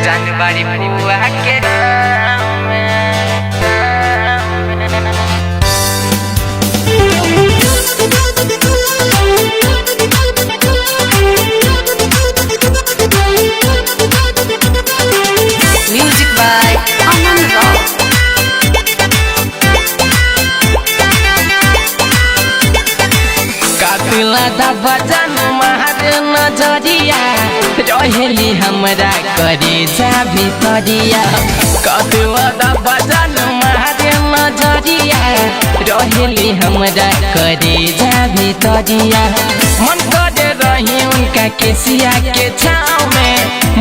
जानवारी बुआ के music by Anand राव। कातिला दा बजन मारे नजरिया रहेली हमरा करे जा भितरिया। कातिला दा बजन मारे नजरिया रहेली हमरा करे जा भितरिया। मन करे रही उनका केसिया के छाँव में,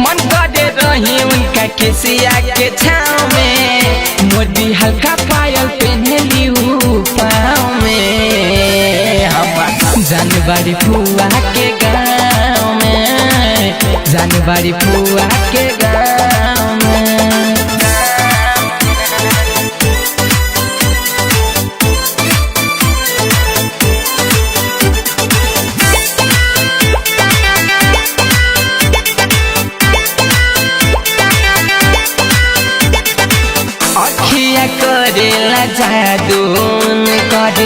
मन करे रही उनका केसिया के छाँव में। मोदी हल्का पायल पहनली पाँव में। हम जानवारी फुआ के गाँव में, जानवारी फुआ के गाँव में। अखिया करेला जादून कर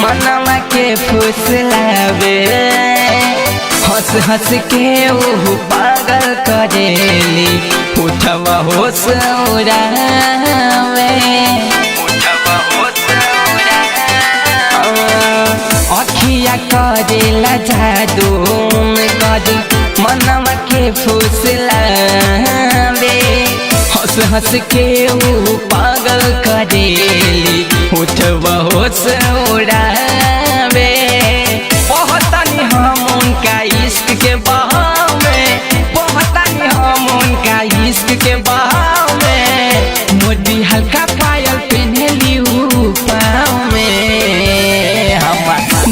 मनवा के फुसलावे। हंस हंस के ऊ पागल करेली उठवा होश उड़ावे। अखिया करेला जादून कर मनवा के फुसलावे। हंस हंस के ऊ पागल करेली उठवा होश उड़ावे। पहुँचनी हम उनका इश्क के बहाव में, पहुँचनी हम उनका इश्क के बहाव में। मोदी हल्का पायल पहनली पाँव में। हम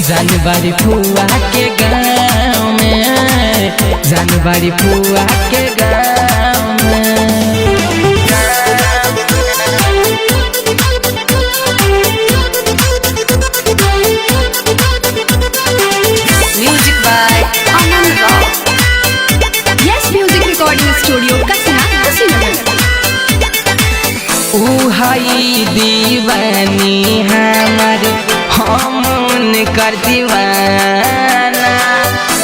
जानवारी फुआ के गाँव में, जानवारी फुआ के गाँव में। Music by Anand Rao. Yes music recording studio Kasna Kushinagar. ऊ हई दीवानी हमर हम उनकर दीवाना।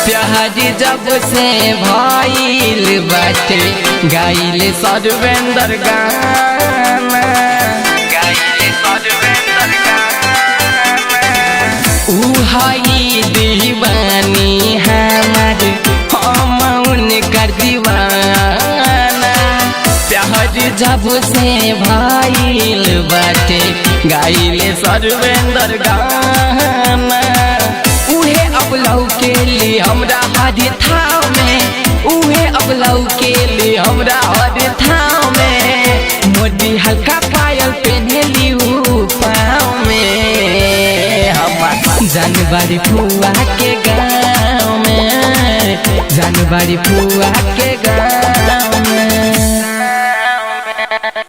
प्यार जब से भइल बाटे गाइल सर्वेंद्र गाना, गाइल सर्वेंद्र गाना। ऊ हई दीवानी हमर हम उनकर दीवाना। प्यार जब से भइल बाटे गाइल सर्वेंद्र गाना। उहे अब लौके लिए हमरा हर थाव में, उहे अब लौके लिए हमरा हर थाव में। मोदी हल्का पायल पहनली पाँव में। हम जानवारी फुआ के गाँव में, जानवारी फुआ के गाँव में।